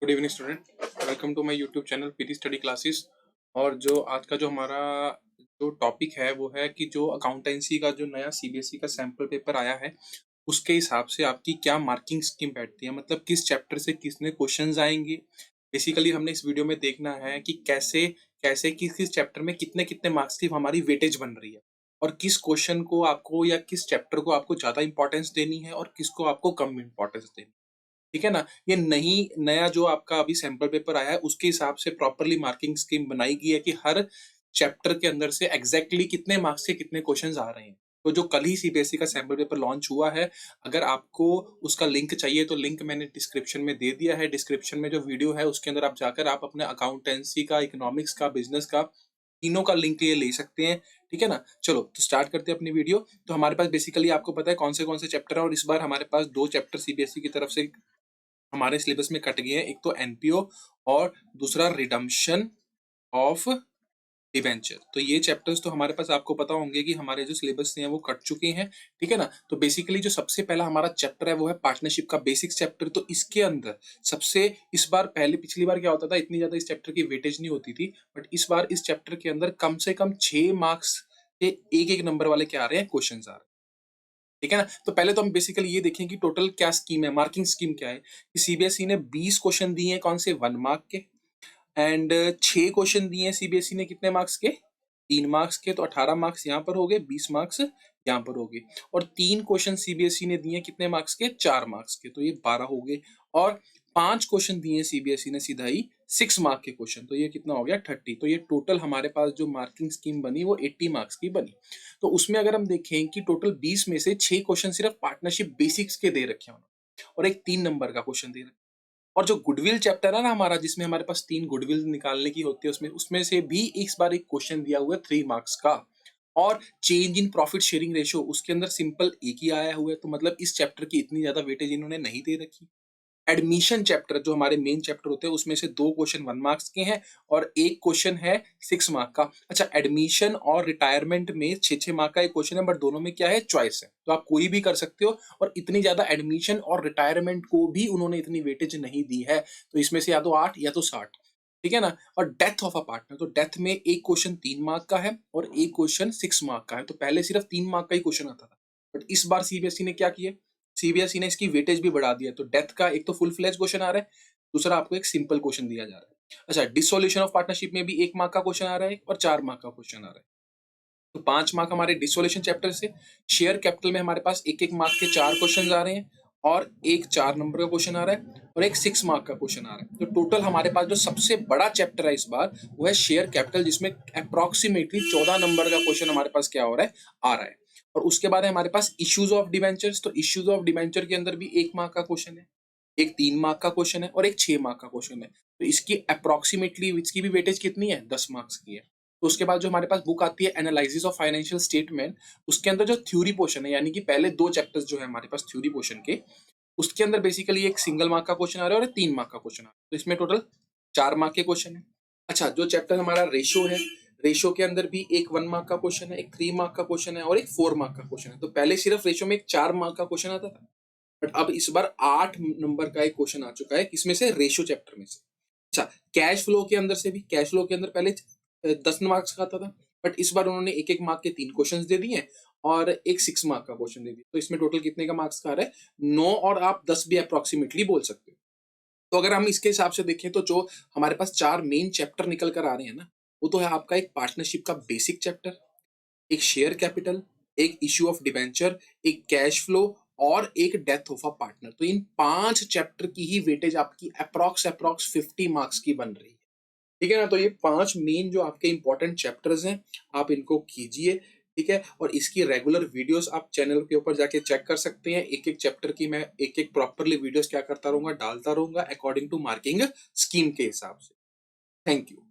Good evening student, welcome to my YouTube channel PT study classes. और जो आज का जो हमारा जो टॉपिक है वो है कि जो अकाउंटेंसी का जो नया सीबीएसई का सैम्पल पेपर आया है उसके हिसाब से आपकी क्या मार्किंग स्कीम बैठती है, मतलब किस चैप्टर से किसने क्वेश्चंस आएंगे। बेसिकली हमने इस वीडियो में देखना है कि कैसे कैसे किस किस चैप्टर में कितने कितने मार्क्स की हमारी वेटेज बन रही है और किस क्वेश्चन को आपको या किस चैप्टर को आपको ज्यादा इंपॉर्टेंस देनी है और किसको आपको कम इंपॉर्टेंस देनी है। ठीक है ना। ये नहीं नया जो आपका अभी सैंपल पेपर आया है उसके हिसाब से प्रॉपरली मार्किंग स्कीम बनाई गई है कि हर चैप्टर के अंदर से एग्जैक्टली कितने मार्क्स के कितने क्वेश्चंस आ रहे हैं। तो जो कल ही सीबीएसई का सैंपल पेपर लॉन्च हुआ है, अगर आपको उसका लिंक चाहिए तो लिंक मैंने डिस्क्रिप्शन में दे दिया है। डिस्क्रिप्शन में जो वीडियो है उसके अंदर आप जाकर आप अपने अकाउंटेंसी का, इकोनॉमिक्स का, बिजनेस का, तीनों का लिंक ये ले सकते हैं। ठीक है ना। चलो तो स्टार्ट करते हैं अपनी वीडियो। तो हमारे पास बेसिकली आपको पता है कौन से चैप्टर है, और इस बार हमारे पास दो चैप्टर सीबीएसई की तरफ से हमारे सिलेबस में कट गए हैं। एक तो एनपीओ और दूसरा रिडम्पशन ऑफ डिबेंचर। तो ये चैप्टर्स तो हमारे पास आपको पता होंगे कि हमारे जो सिलेबस हैं वो कट चुके हैं। ठीक है ना। तो बेसिकली जो सबसे पहला हमारा चैप्टर है वो है पार्टनरशिप का बेसिक चैप्टर। तो इसके अंदर सबसे इस बार पहले पिछली बार क्या होता था, इतनी ज्यादा इस चैप्टर की वेटेज नहीं होती थी, बट इस बार इस चैप्टर के अंदर कम से कम 6 मार्क्स के एक एक नंबर वाले क्या आ रहे हैं, क्वेश्चन आ रहे हैं। ठीक है ना। तो पहले तो हम बेसिकली ये देखें कि टोटल क्या स्कीम है, मार्किंग स्कीम क्या है। कि सीबीएसई ने 20 क्वेश्चन दिए हैं, कौन से 1 मार्क के, एंड 6 क्वेश्चन दिए हैं सीबीएसई ने कितने मार्क्स के, 3 मार्क्स के। तो 18 मार्क्स यहाँ पर हो गए, 20 मार्क्स यहाँ पर हो गए। और 3 क्वेश्चन सीबीएसई ने दिए कितने मार्क्स के, 4 मार्क्स के, तो ये 12 हो गए। और 5 क्वेश्चन दिए सीबीएसई ने सीधा ही 6 मार्क के क्वेश्चन, तो ये कितना हो गया, 30। तो ये टोटल हमारे पास जो मार्किंग स्कीम बनी वो 80 मार्क्स की बनी। तो उसमें अगर हम देखें कि टोटल 20 में से 6 क्वेश्चन सिर्फ पार्टनरशिप बेसिक्स के दे रखे हैं और एक 3 नंबर का क्वेश्चन दे रखे हैं। और जो गुडविल चैप्टर है ना हमारा, जिसमें हमारे पास 3 गुडविल निकालने की होती है, उसमें उसमें से भी इस बार एक क्वेश्चन दिया हुआ है 3 मार्क्स का। और change in profit sharing ratio, उसके अंदर सिंपल एक ही आया हुआ है। तो मतलब इस चैप्टर की इतनी ज्यादा वेटेज इन्होंने नहीं दे रखी। एडमिशन चैप्टर जो हमारे मेन चैप्टर होते हैं उसमें से 2 क्वेश्चन 1 मार्क्स के हैं और एक क्वेश्चन है 6 मार्क का। अच्छा, एडमिशन और रिटायरमेंट में 6-6 मार्क का एक क्वेश्चन है, बट दोनों में क्या है, चॉइस है, तो आप कोई भी कर सकते हो। और इतनी ज्यादा एडमिशन और रिटायरमेंट को भी उन्होंने इतनी वेटेज नहीं दी है, तो इसमें से या तो 8 या तो 60। ठीक है ना। और डेथ ऑफ अ पार्टनर, तो डेथ में एक क्वेश्चन 3 मार्क का है और एक क्वेश्चन 6 मार्क का है। तो पहले सिर्फ 3 मार्क का ही क्वेश्चन आता था, बट इस बार सीबीएसई ने क्या किया, सीबीएसई ने इसकी वेटेज भी बढ़ा दिया। तो डेथ का एक तो फुल फ्लेज क्वेश्चन आ रहा है, दूसरा आपको एक सिंपल क्वेश्चन दिया जा रहा है। अच्छा, डिसोल्यूशन ऑफ पार्टनरशिप में भी 1 मार्क का क्वेश्चन आ रहा है और 4 मार्क का क्वेश्चन आ रहा है। तो 5 मार्क हमारे डिसोल्यूशन चैप्टर से। शेयर कैपिटल में हमारे पास एक एक मार्क के 4 क्वेश्चन आ रहे हैं और एक 4 नंबर का क्वेश्चन आ रहा है और एक 6 मार्क का क्वेश्चन आ रहा है। तो टोटल हमारे पास जो सबसे बड़ा चैप्टर है इस बार वो है शेयर कैपिटल, जिसमें अप्रोक्सीमेटली 14 नंबर का क्वेश्चन हमारे पास क्या हो रहा है, आ रहा है। और उसके बाद है हमारे पास इश्यूज ऑफ डिवेंचर्स। तो इश्यूज ऑफ डिवेंचर के अंदर भी 1 मार्क का क्वेश्चन है, एक 3 मार्क का क्वेश्चन है और एक 6 मार्क का क्वेश्चन है। तो इसकी अप्रोक्सीमेटली इसकी भी वेटेज कितनी है, 10 मार्क्स की है। तो उसके बाद जो हमारे पास बुक आती है एनालिसिस ऑफ फाइनेंशियल स्टेटमेंट, उसके अंदर जो थ्योरी पोर्शन है, यानी कि पहले 2 चैप्टर्स जो है हमारे पास थ्योरी पोर्शन के, उसके अंदर बेसिकली एक सिंगल मार्क का क्वेश्चन आ रहा है और एक 3 मार्क का क्वेश्चन आ रहा है। तो इसमें टोटल 4 मार्क के क्वेश्चन है। अच्छा, जो चैप्टर हमारा रेशो है, रेशो के अंदर भी एक 1 मार्क का क्वेश्चन है, एक 3 मार्क का क्वेश्चन है और एक 4 मार्क का क्वेश्चन है। तो पहले सिर्फ रेशो में एक 4 मार्क का क्वेश्चन आता था, बट अब इस बार 8 नंबर का एक क्वेश्चन आ चुका है, किसमें से, रेशो चैप्टर में से। अच्छा, कैश फ्लो के अंदर से भी, कैश फ्लो के अंदर पहले 10 मार्क्स का आता था, बट इस बार उन्होंने एक एक मार्क के 3 क्वेश्चन दे दिए और एक 6 मार्क का क्वेश्चन दे दिया। तो इसमें टोटल कितने का मार्क्स का आ रहा है, 9 और आप 10 भी अप्रोक्सीमेटली बोल सकते हो। तो अगर हम इसके हिसाब से देखें तो जो हमारे पास 4 मेन चैप्टर निकल कर आ रहे हैं ना, वो तो है आपका एक पार्टनरशिप का बेसिक चैप्टर, एक शेयर कैपिटल, एक इश्यू ऑफ डिबेंचर, एक कैश फ्लो और एक डेथ ऑफ अ पार्टनर। तो इन 5 चैप्टर की ही वेटेज आपकी अप्रोक्स 50 मार्क्स की बन रही है। ठीक है ना। तो ये 5 मेन जो आपके इंपॉर्टेंट चैप्टर्स हैं, आप इनको कीजिए। ठीक है। और इसकी रेगुलर वीडियोस आप चैनल के ऊपर जाके चेक कर सकते हैं। एक एक चैप्टर की मैं एक एक प्रॉपरली वीडियोस क्या करता रहूंगा, डालता रहूंगा अकॉर्डिंग टू मार्किंग स्कीम के हिसाब से। Thank you.